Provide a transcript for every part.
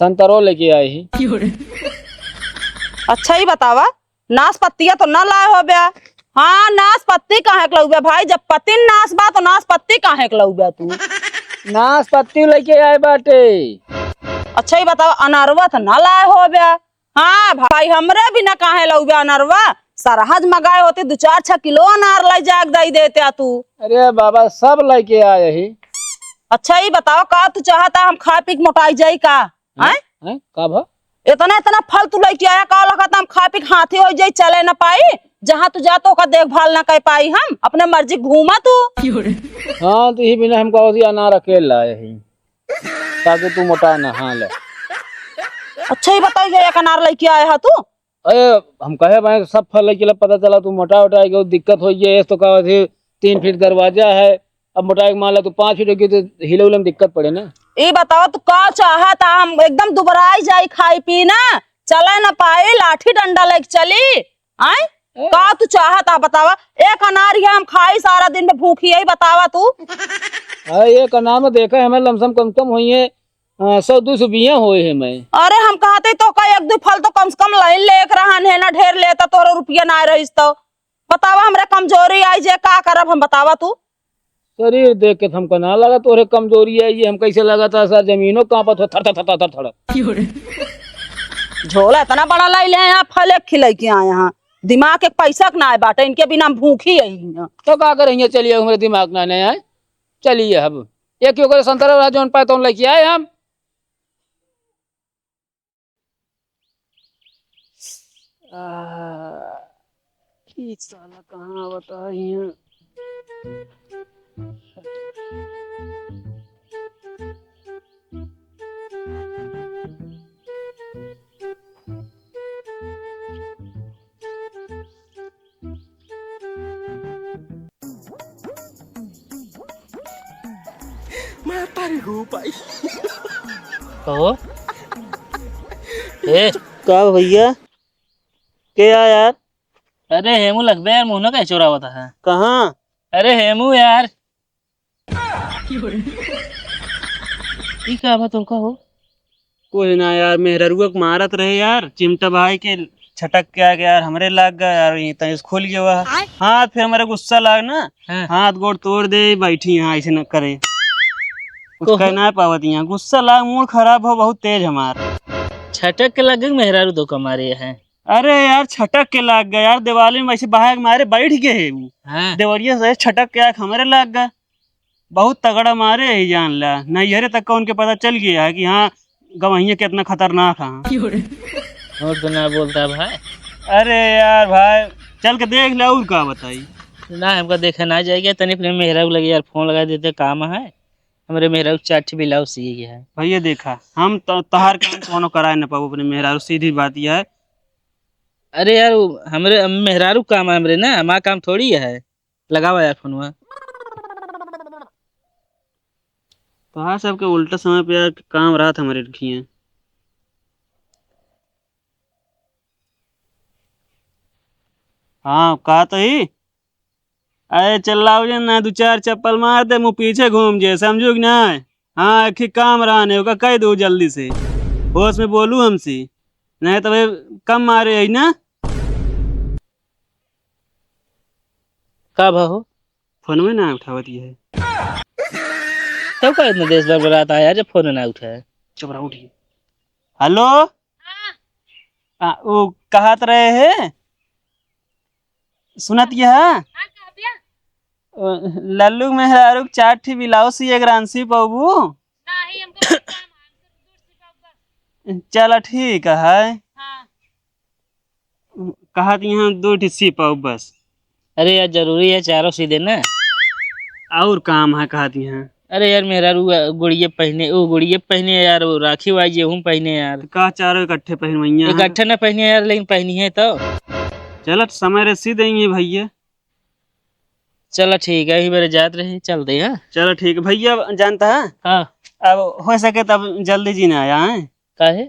संतरो लेके आए ही। अच्छा ही बतावा, नाशपत्तिया तो ना लाए हो बया। हाँ, नाशपत्ती काहे के लउबे भाई? जब पति नाश बा तो नाशपत्ती काहे के लउबे तू? नाशपत्ती लेके आए बाटे। अच्छा ही बतावा, अनरवा तो ना लाए हो बया। हाँ भाई, हमरे भी ना काहे लउबे अनरवा। सरहज मंगाए होते 2-4-6 किलो अनार लाई जाग दई देते तू। अरे बाबा सब लेके आए ही। अच्छा ही बताओ, का तू चाहता हम खा पी के मोटाई जाई का? हैं? हैं? का भा? इतना इतना फल तू लेके आया, का लगता हम खा पी के हाथी हो जाई, चले ना पाई? जहाँ तू जातो का देखभाल ना कर पाई, हम अपने मर्जी घूमा तू। हाँ तो ही बिना हम कहो अनार अकेले लाए ही ताकि तू मोटा ना। हाँ ले। अच्छा ही बताओ, ये एक अनार लेके आया है तू? अरे हम कहे भाई सब फल लेके पता चला तू मोटा उठा गया, दिक्कत हो गई। तो कहा 3 फीट दरवाजा है, अब मोटा मान ला तू 5 फीट होगी तो हिले उले में दिक्कत पड़े ना। ये बताओ तू का चाहता? हम एकदम दुबराई जाई खाई पी ना, चले ना पाई, लाठी डंडा लेके चली। आय का तू चाहता बतावा? एक अनार ही हम खाई सारा दिन में भूखी है, बतावा तू। एक अनार में देखा हमें लमसम कम कम हुई है 100-200 बिया हुए है। मैं अरे हम कहते तो का 1-2 फल तो कम से कम लाइन लेकर रहन है ना, ढेर लेता तोरा रुपया ना रहीस तो बतावा। हमरे कमजोरी आई जे का करब हम, बतावा तू। शरीर देख के हमको ना लगा तोरे कमजोरी है ये। हम कैसे लगा था सर जमीनों कांपत हो थर थर थर थर थर। झोला इतना बड़ा लाई ले यहाँ, फल एक खिलाई के आए यहाँ। दिमाग एक पैसा के ना आए बाटे, इनके बिना हम भूखी है यहाँ। तो का करेंगे? चलिए हमारे दिमाग ना नहीं आए। चलिए अब एक क्यों संतरा जोन पाए तो लेके आए हम। साला कहाँ बताइए। कहो ए, का भैया क्या यार? अरे हेमू लगबे यार, मुंह ना कहीं चोरा होता है। कहाँ? अरे हेमू यार, ई का बात तुमका हो? कुछ ना यार, मेहरुआ को मारत रहे यार, चिमटा भाई के छटक के आ गया यार, हमरे लाग गया यार, यहीं तक खुल गया हुआ हाथ। फिर हमारा गुस्सा लाग ना, हाँ। हाथ गोड़ तोड़ दे, बैठी यहाँ ऐसे न करे, कुछ कह ना पावत यहाँ। गुस्सा लाग, मूड खराब हो बहुत तेज हमार। छटक के लगे मेहरारू दो कमारे हैं। अरे यार छटक के लाग गया यार, दिवाली में ऐसे बाहर मारे बैठ गए है वो, हाँ। देवरिया से छटक के आके हमारे लाग गया। बहुत तगड़ा मारे है जान ला, नैहरे तक का उनके पता चल गया है कि हाँ गवैया कितना खतरनाक है। और तो ना बोलता भाई। अरे यार भाई चल के देख ले, और का बताई ना हमको देखा ना जाएगा, तनी अपने मेहरारू लगे यार, फोन लगा देते काम है। हमारे मेहरारू चाठी बिलाऊ सी गया है भैया। देखा हम तहार काम कोनो कराए न पाबो अपने मेहरारू, सीधी बात यह है। अरे यार हमरे मेहरारू काम है हमरे ना, हमारा काम थोड़ी है। लगावा यार फोनवा। तहार सबके उल्टा समय पे यार काम रहा था हमारे रखिए। हाँ कहा तो ही, अरे चल्लाओ जे ना 2-4 चप्पल मार दे, मुँह पीछे घूम जे, समझो कि ना। हाँ एक ही काम रहने होगा, कह दो जल्दी से, होश में बोलू हमसे, नहीं तो भाई कम मारे है ना। का भाव फोन में ना उठावती है, तब का इतना देश भर बरात आया जब फोन ना उठाया। चुप रहो, उठिए। हेलो वो कहत रहे है, सुनत ये है लल्लू मेहरारू चाठी बिलाउसी एक रांसी पबू। चला ठीक है, कहत यहाँ 2 सी पाऊ बस। अरे यार जरूरी है, चारों सीधे ना, और काम है कहत यहाँ। अरे यार मेहरारू गुड़िये पहने, वो गुड़िये पहने यार, वो राखी वाई गेहूं पहने यार। का चारों इकट्ठे पहनवैया हैं। इकट्ठे ना पहने यार, लेकिन पहनी है तो। चलो समय रसी देंगे भैया। चलो ठीक है, अभी मेरे जात रहे, चल दे। हाँ चलो ठीक है भैया, जानता है हाँ। अब हो सके तब जल्दी जी ना आया है। काहे?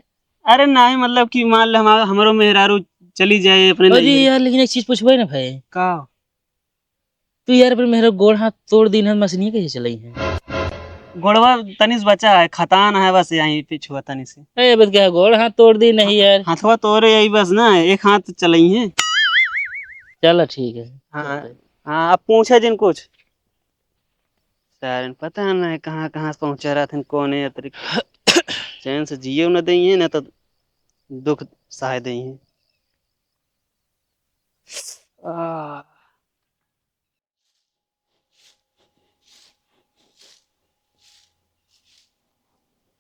अरे नहीं मतलब कि मान लो हमारो मेहरारू चली जाए अपने अरे नैहर। यार लेकिन एक चीज पूछबे ना भाई, का तू यार पर मेरा गोड़ हाथ तोड़ दिन मशीन कैसे चलाई है? गोड़वा तनिस बचा है, खतान है बस यहीं पे छुआ तनी से। ए बस क्या गोड़ हाथ तोड़ दी नहीं यार। हाथवा तोड़े यही बस ना, एक हाथ चलाई है। चलो ठीक है। हाँ हाँ, अब पूछे जिन कुछ सारन पता नहीं कहाँ कहाँ से पहुंचा रहा था, कौन है अतिरिक्त चैन से जियो न दई है, न तो दुख सह दई है।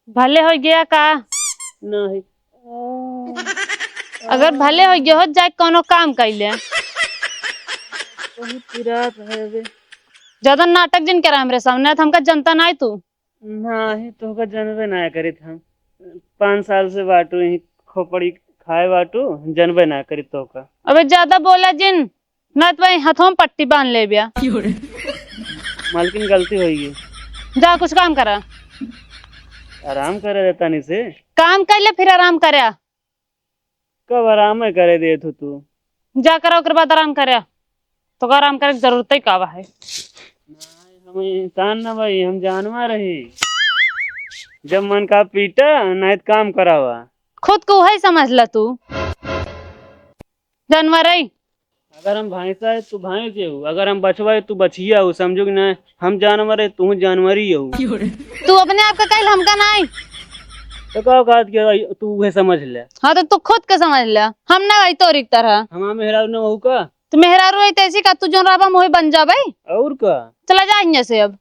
भले हो गया का? नहीं अगर भले हो गया हो जाए कोनो काम कैले। रात है बे। ज्यादा नाटक जिन करा हमरे सामने तो हमका जनता नहीं तू। नहीं तो का जनबे ना करी था, 5 साल से बाटू ही खोपड़ी खाए बाटू, जनबे ना करी तो का। अबे ज्यादा बोला जिन ना तो हाथों में पट्टी बांध ले बिया। मालकिन गलती होगी, जा कुछ काम करा। आराम करे देता नहीं से। काम कर ले फिर आराम करे। कब आराम है करे दे तू? जा करा ओकर बाद आराम करे, तो आराम करे की जरूरत ही कावा है। हम इंसान ना भाई, हम जानवर है। जब मन का पीटा नहीं तो काम करावा। खुद को वही समझ ला तू जानवर है। अगर हम भैंसा है तू भैंस हो, अगर हम बछवा है तू बछिया हो, समझो कि ना? हम जानवर है तू जानवर ही हो। तू अपने आप का कहल हमका नहीं तो का औकात के तू वह समझ ले। हाँ तो तू खुद के समझ ले, हम ना भाई तोरी की तरह। हमारा मेहरा न हो का तो मेहरारू है तैसी का तू जो राबा मोही बन जा भाई। और का चला जा यहाँ से अब।